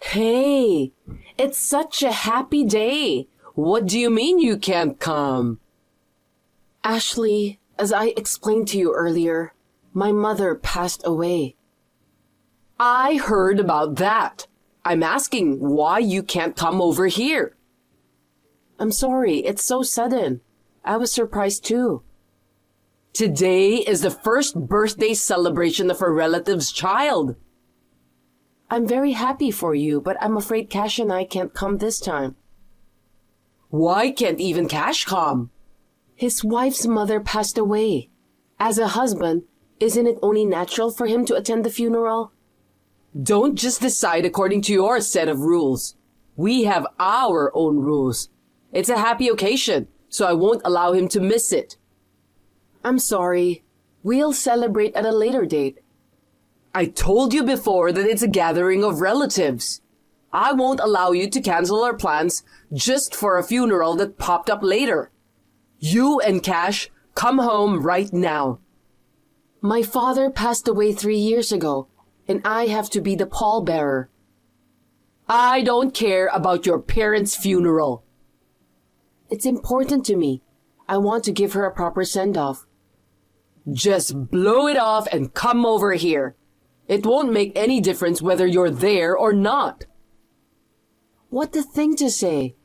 Hey, it's such a happy day. What do you mean you can't come? Ashley, as I explained to you earlier, my mother passed away. I heard about that. I'm asking why you can't come over here. I'm sorry, it's so sudden. I was surprised too. Today is the first birthday celebration of a relative's child. I'm very happy for you, but I'm afraid Cash and I can't come this time. Why can't even Cash come? His wife's mother passed away. As a husband, isn't it only natural for him to attend the funeral? Don't just decide according to your set of rules. We have our own rules. It's a happy occasion, so I won't allow him to miss it. I'm sorry. We'll celebrate at a later date. I told you before that it's a gathering of relatives. I won't allow you to cancel our plans just for a funeral that popped up later. You and Cash, come home right now. My father passed away 3 years ago, and I have to be the pallbearer. I don't care about your parents' funeral. It's important to me. I want to give her a proper send-off. Just blow it off and come over here. It won't make any difference whether you're there or not. What a thing to say.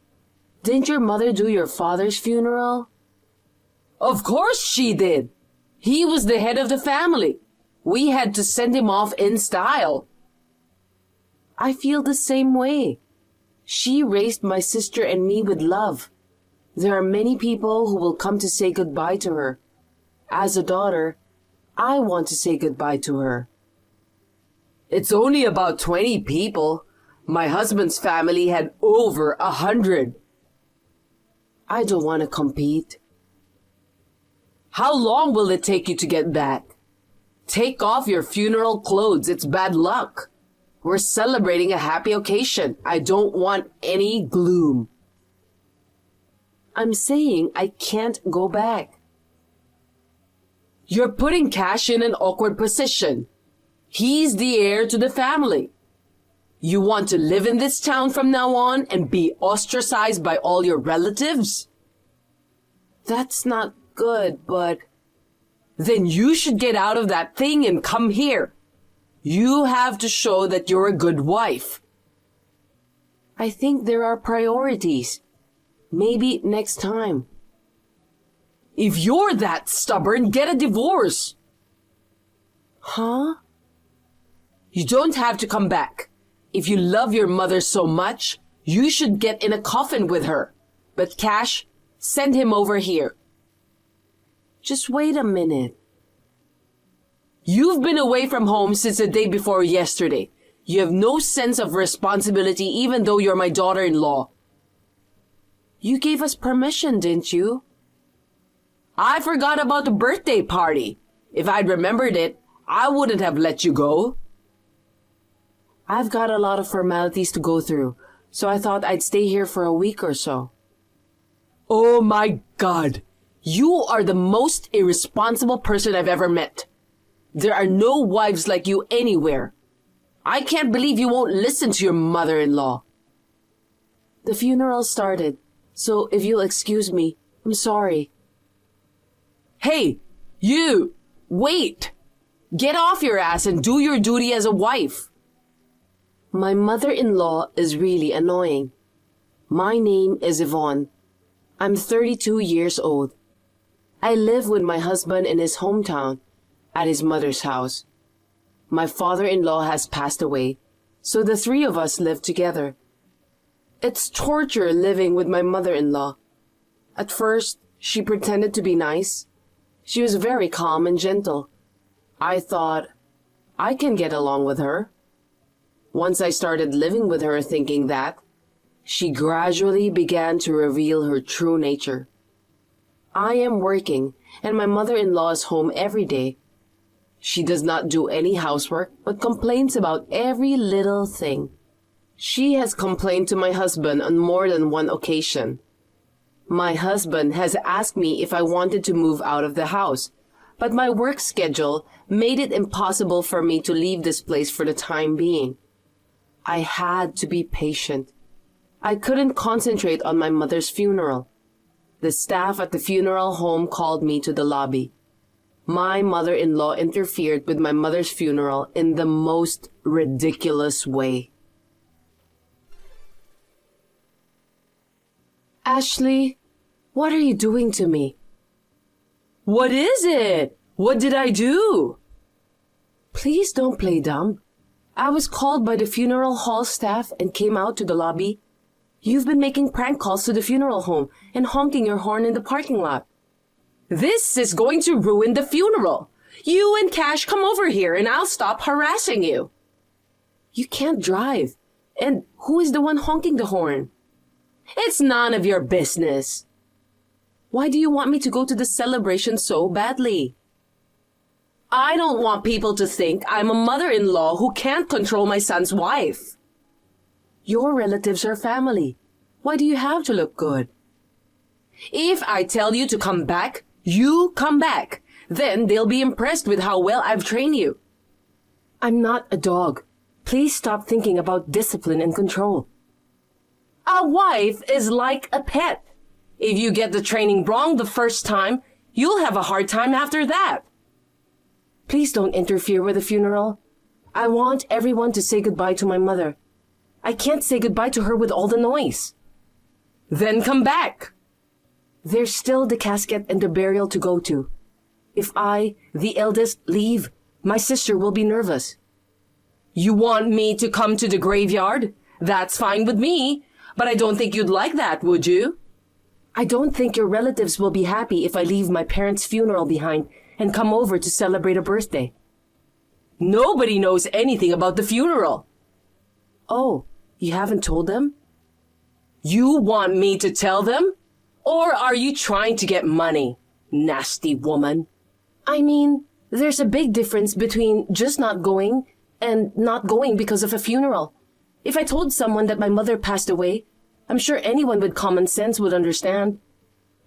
Didn't your mother do your father's funeral? Of course she did. He was the head of the family. We had to send him off in style. I feel the same way. She raised my sister and me with love. There are many people who will come to say goodbye to her. As a daughter, I want to say goodbye to her. It's only about 20 people. My husband's family had over 100. I don't want to compete. How long will it take you to get back? Take off your funeral clothes. It's bad luck. We're celebrating a happy occasion. I don't want any gloom. I'm saying I can't go back. You're putting Cash in an awkward position. He's the heir to the family. You want to live in this town from now on and be ostracized by all your relatives? That's not good, but... Then you should get out of that thing and come here. You have to show that you're a good wife. I think there are priorities. Maybe next time. If you're that stubborn, get a divorce. Huh? You don't have to come back. If you love your mother so much, you should get in a coffin with her. But Cash, send him over here. Just wait a minute. You've been away from home since the day before yesterday. You have no sense of responsibility even though you're my daughter-in-law. You gave us permission, didn't you? I forgot about the birthday party. If I'd remembered it, I wouldn't have let you go. I've got a lot of formalities to go through, so I thought I'd stay here for a week or so. Oh my God! You are the most irresponsible person I've ever met. There are no wives like you anywhere. I can't believe you won't listen to your mother-in-law. The funeral started, so if you'll excuse me, I'm sorry. Hey, you! Wait! Get off your ass and do your duty as a wife. My mother-in-law is really annoying. My name is Yvonne. I'm 32 years old. I live with my husband in his hometown, at his mother's house. My father-in-law has passed away, so the three of us live together. It's torture living with my mother-in-law. At first, she pretended to be nice. She was very calm and gentle. I thought, I can get along with her. Once I started living with her thinking that, she gradually began to reveal her true nature. I am working, and my mother-in-law is home every day. She does not do any housework, but complains about every little thing. She has complained to my husband on more than one occasion. My husband has asked me if I wanted to move out of the house, but my work schedule made it impossible for me to leave this place for the time being. I had to be patient. I couldn't concentrate on my mother's funeral. The staff at the funeral home called me to the lobby. My mother-in-law interfered with my mother's funeral in the most ridiculous way. Ashley, what are you doing to me? What is it? What did I do? Please don't play dumb. I was called by the funeral hall staff and came out to the lobby. You've been making prank calls to the funeral home and honking your horn in the parking lot. This is going to ruin the funeral. You and Cash come over here and I'll stop harassing you. You can't drive. And who is the one honking the horn? It's none of your business. Why do you want me to go to the celebration so badly? I don't want people to think I'm a mother-in-law who can't control my son's wife. Your relatives are family. Why do you have to look good? If I tell you to come back, you come back. Then they'll be impressed with how well I've trained you. I'm not a dog. Please stop thinking about discipline and control. A wife is like a pet. If you get the training wrong the first time, you'll have a hard time after that. Please don't interfere with the funeral. I want everyone to say goodbye to my mother. I can't say goodbye to her with all the noise. Then come back. There's still the casket and the burial to go to. If I, the eldest, leave, my sister will be nervous. You want me to come to the graveyard? That's fine with me, but I don't think you'd like that, would you? I don't think your relatives will be happy if I leave my parents' funeral behind and come over to celebrate a birthday. Nobody knows anything about the funeral. Oh, you haven't told them? You want me to tell them? Or are you trying to get money, nasty woman? I mean, there's a big difference between just not going and not going because of a funeral. If I told someone that my mother passed away, I'm sure anyone with common sense would understand.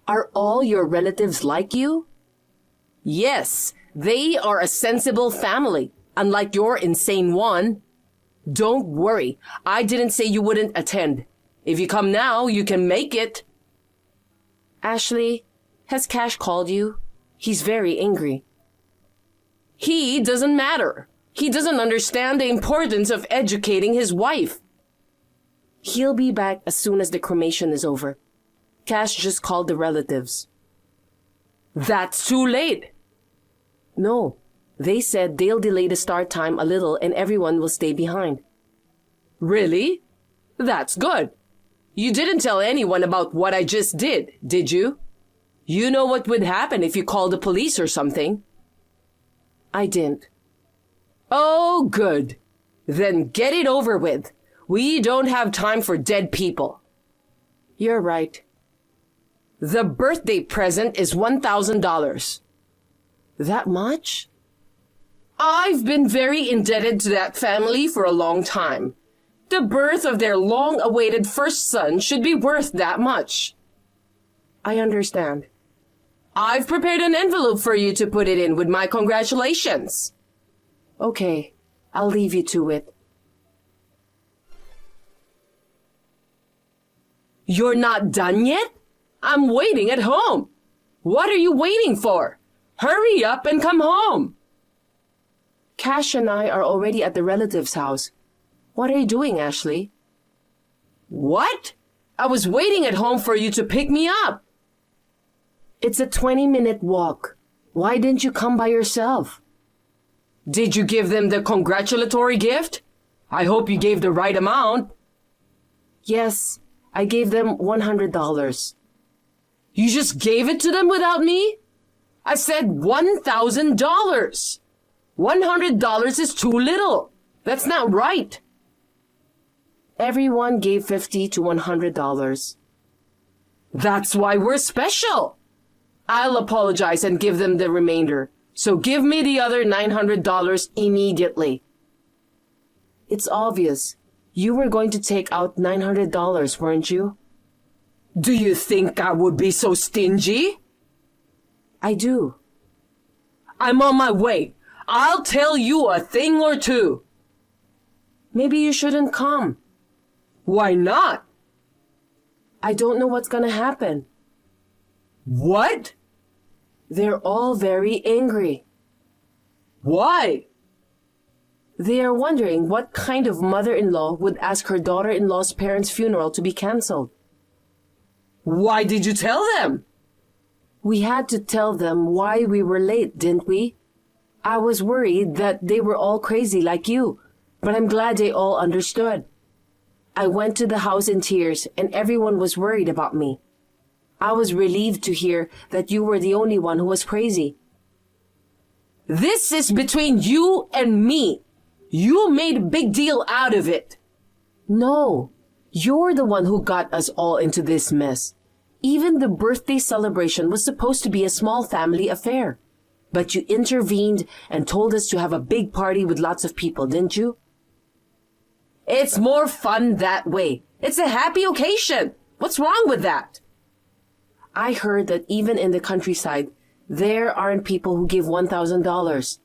Are all your relatives like you? Yes, they are a sensible family, unlike your insane one. Don't worry, I didn't say you wouldn't attend. If you come now, you can make it. Ashley, has Cash called you? He's very angry. He doesn't matter. He doesn't understand the importance of educating his wife. He'll be back as soon as the cremation is over. Cash just called the relatives. That's too late. No, they said they'll delay the start time a little and everyone will stay behind. Really? That's good. You didn't tell anyone about what I just did you? You know what would happen if you called the police or something. I didn't. Oh, good. Then get it over with. We don't have time for dead people. You're right. The birthday present is $1,000. That much? I've been very indebted to that family for a long time. The birth of their long-awaited first son should be worth that much. I understand. I've prepared an envelope for you to put it in with my congratulations. Okay, I'll leave you to it. You're not done yet? I'm waiting at home. What are you waiting for? Hurry up and come home. Cash and I are already at the relative's house. What are you doing, Ashley? What? I was waiting at home for you to pick me up. It's a 20-minute walk. Why didn't you come by yourself? Did you give them the congratulatory gift? I hope you gave the right amount. Yes, I gave them $100. You just gave it to them without me? I said $1,000. $100 is too little. That's not right. Everyone gave $50 to $100. That's why we're special. I'll apologize and give them the remainder. So give me the other $900 immediately. It's obvious. You were going to take out $900, weren't you? Do you think I would be so stingy? I do. I'm on my way. I'll tell you a thing or two. Maybe you shouldn't come. Why not? I don't know what's gonna happen. What? They're all very angry. Why? They are wondering what kind of mother-in-law would ask her daughter-in-law's parents' funeral to be cancelled. Why did you tell them? We had to tell them why we were late, didn't we? I was worried that they were all crazy like you, but I'm glad they all understood. I went to the house in tears and everyone was worried about me. I was relieved to hear that you were the only one who was crazy. This is between you and me. You made a big deal out of it. No, you're the one who got us all into this mess. Even the birthday celebration was supposed to be a small family affair. But you intervened and told us to have a big party with lots of people, didn't you? It's more fun that way. It's a happy occasion. What's wrong with that? I heard that even in the countryside, there aren't people who give $1,000.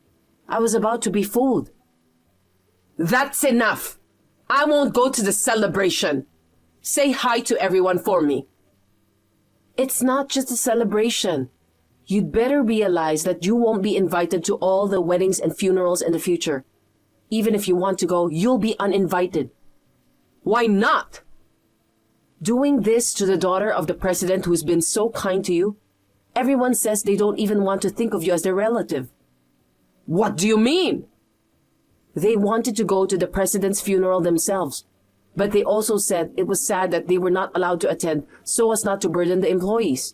I was about to be fooled. That's enough. I won't go to the celebration. Say hi to everyone for me. It's not just a celebration. You'd better realize that you won't be invited to all the weddings and funerals in the future. Even if you want to go, you'll be uninvited. Why not? Doing this to the daughter of the president who's been so kind to you, everyone says they don't even want to think of you as their relative. What do you mean? They wanted to go to the president's funeral themselves, but they also said it was sad that they were not allowed to attend so as not to burden the employees.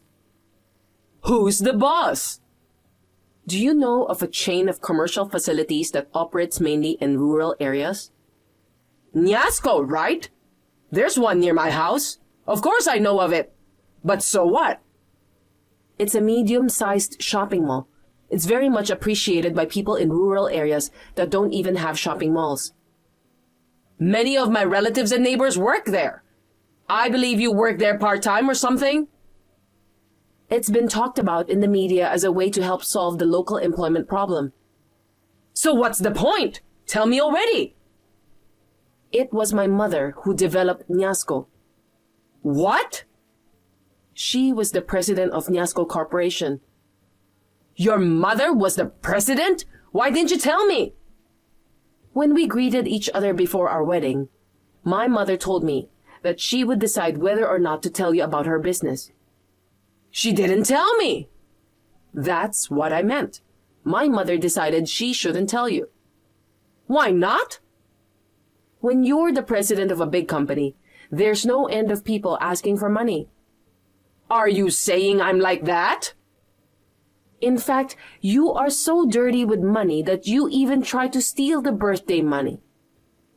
Who's the boss? Do you know of a chain of commercial facilities that operates mainly in rural areas? Niasco, right? There's one near my house. Of course I know of it. But so what? It's a medium-sized shopping mall. It's very much appreciated by people in rural areas that don't even have shopping malls. Many of my relatives and neighbors work there. I believe you work there part-time or something? It's been talked about in the media as a way to help solve the local employment problem. So what's the point? Tell me already. It was my mother who developed Niasco. What? She was the president of Niasco Corporation. Your mother was the president? Why didn't you tell me? When we greeted each other before our wedding, my mother told me that she would decide whether or not to tell you about her business. She didn't tell me. That's what I meant. My mother decided she shouldn't tell you. Why not? When you're the president of a big company, there's no end of people asking for money. Are you saying I'm like that? In fact, you are so dirty with money that you even tried to steal the birthday money.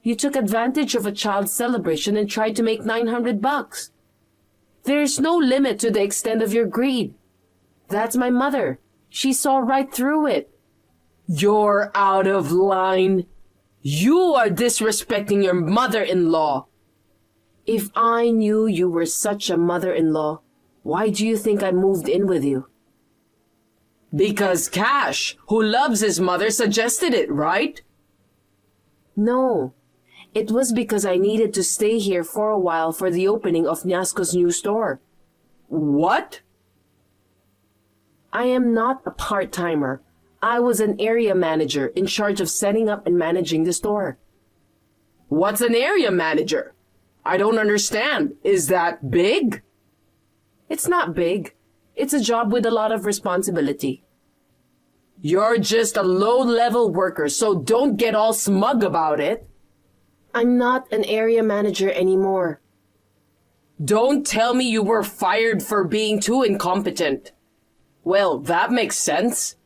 You took advantage of a child's celebration and tried to make $900. There's no limit to the extent of your greed. That's my mother. She saw right through it. You're out of line. You are disrespecting your mother-in-law. If I knew you were such a mother-in-law, why do you think I moved in with you? Because Cash, who loves his mother, suggested it, right? No. It was because I needed to stay here for a while for the opening of Niasco's new store. What? I am not a part-timer. I was an area manager in charge of setting up and managing the store. What's an area manager? I don't understand. Is that big? It's not big. It's a job with a lot of responsibility. You're just a low-level worker, so don't get all smug about it. I'm not an area manager anymore. Don't tell me you were fired for being too incompetent. Well, that makes sense.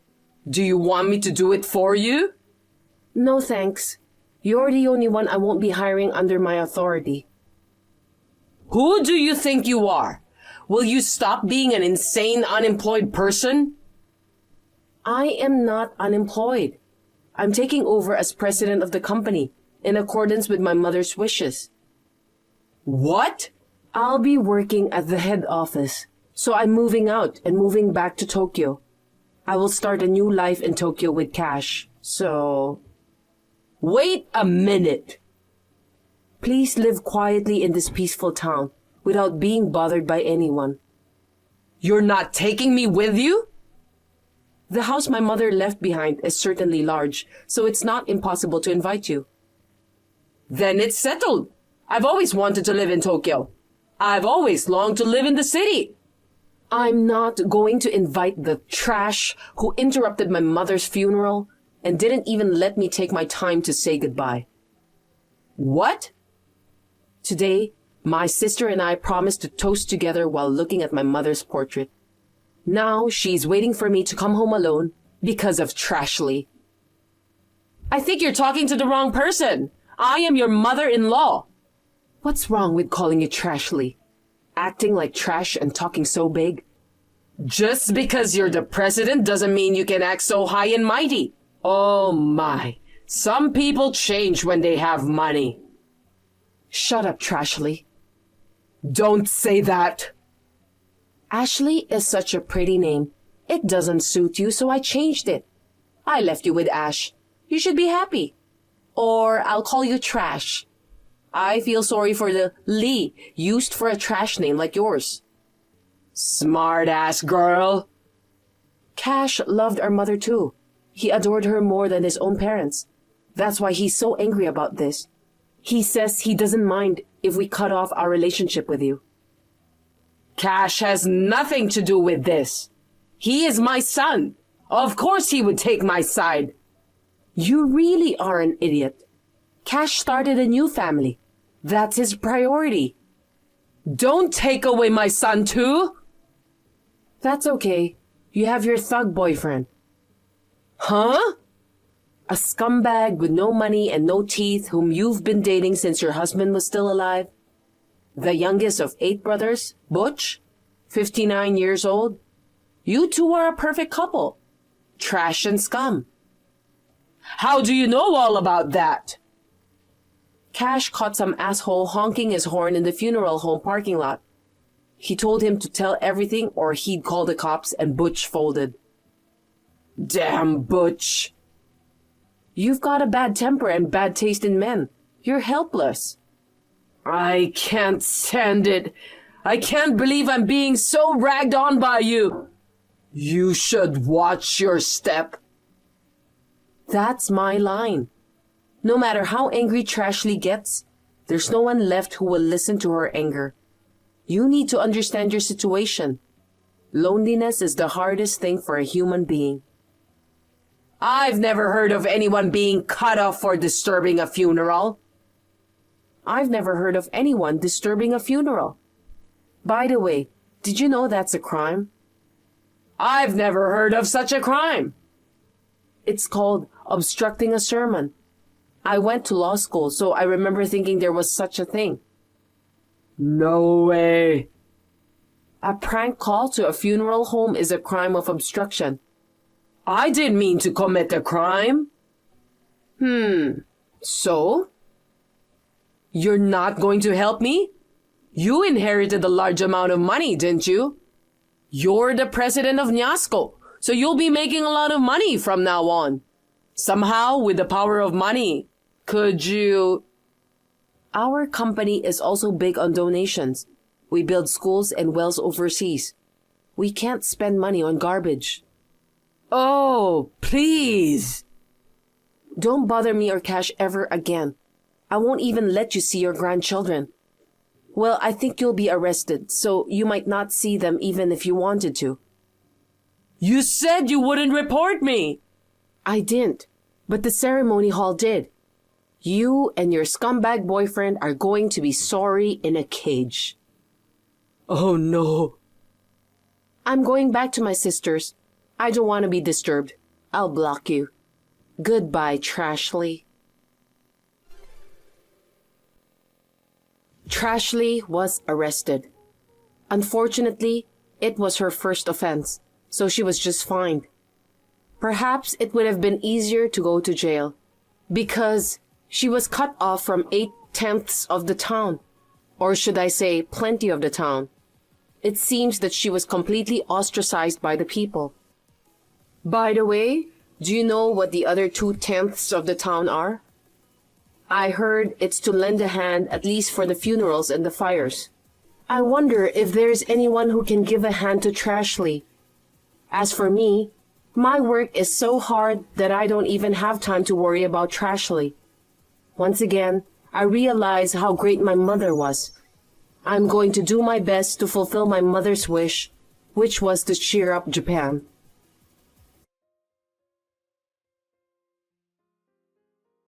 Do you want me to do it for you? No thanks. You're the only one I won't be hiring under my authority. Who do you think you are? Will you stop being an insane, unemployed person? I am not unemployed. I'm taking over as president of the company, in accordance with my mother's wishes. What? I'll be working at the head office, so I'm moving out and moving back to Tokyo. I will start a new life in Tokyo with Cash, so... Wait a minute. Please live quietly in this peaceful town without being bothered by anyone. You're not taking me with you? The house my mother left behind is certainly large, so it's not impossible to invite you. Then it's settled. I've always wanted to live in Tokyo. I've always longed to live in the city. I'm not going to invite the trash who interrupted my mother's funeral and didn't even let me take my time to say goodbye. What? Today, my sister and I promised to toast together while looking at my mother's portrait. Now she's waiting for me to come home alone because of Trashly. I think you're talking to the wrong person. I am your mother-in-law. What's wrong with calling you Trashly? Acting like trash and talking so big? Just because you're the president doesn't mean you can act so high and mighty. Oh my, some people change when they have money. Shut up, Trashly. Don't say that. Ashley is such a pretty name. It doesn't suit you, so I changed it. I left you with Ash. You should be happy. Or I'll call you Trash. I feel sorry for the Lee used for a trash name like yours. Smart ass girl. Cash loved our mother too. He adored her more than his own parents. That's why he's so angry about this. He says he doesn't mind if we cut off our relationship with you. Cash has nothing to do with this. He is my son. Of course he would take my side. You really are an idiot. Cash started a new family. That's his priority. Don't take away my son too. That's okay. You have your thug boyfriend. Huh? A scumbag with no money and no teeth whom you've been dating since your husband was still alive. The youngest of 8 brothers, Butch, 59 years old. You two are a perfect couple. Trash and scum. How do you know all about that? Cash caught some asshole honking his horn in the funeral home parking lot. He told him to tell everything or he'd call the cops, and Butch folded. Damn Butch. You've got a bad temper and bad taste in men. You're helpless. I can't stand it. I can't believe I'm being so ragged on by you. You should watch your step. That's my line. No matter how angry Trashly gets, there's no one left who will listen to her anger. You need to understand your situation. Loneliness is the hardest thing for a human being. I've never heard of anyone being cut off for disturbing a funeral. I've never heard of anyone disturbing a funeral. By the way, did you know that's a crime? I've never heard of such a crime. It's called obstructing a sermon. I went to law school, so I remember thinking there was such a thing. No way. A prank call to a funeral home is a crime of obstruction. I didn't mean to commit a crime. So? You're not going to help me? You inherited a large amount of money, didn't you? You're the president of Nyasco, so you'll be making a lot of money from now on. Somehow, with the power of money, could you... Our company is also big on donations. We build schools and wells overseas. We can't spend money on garbage. Oh, please. Don't bother me or Cash ever again. I won't even let you see your grandchildren. Well, I think you'll be arrested, so you might not see them even if you wanted to. You said you wouldn't report me. I didn't, but the ceremony hall did. You and your scumbag boyfriend are going to be sorry in a cage. Oh no. I'm going back to my sister's. I don't want to be disturbed. I'll block you. Goodbye, Trashly. Trashly was arrested. Unfortunately, it was her first offense, so she was just fined. Perhaps it would have been easier to go to jail, because she was cut off from 8/10 of the town. Or should I say, plenty of the town. It seems that she was completely ostracized by the people. By the way, do you know what the other 2/10 of the town are? I heard it's to lend a hand at least for the funerals and the fires. I wonder if there's anyone who can give a hand to Trashley. As for me, my work is so hard that I don't even have time to worry about Trashley. Once again, I realize how great my mother was. I'm going to do my best to fulfill my mother's wish, which was to cheer up Japan.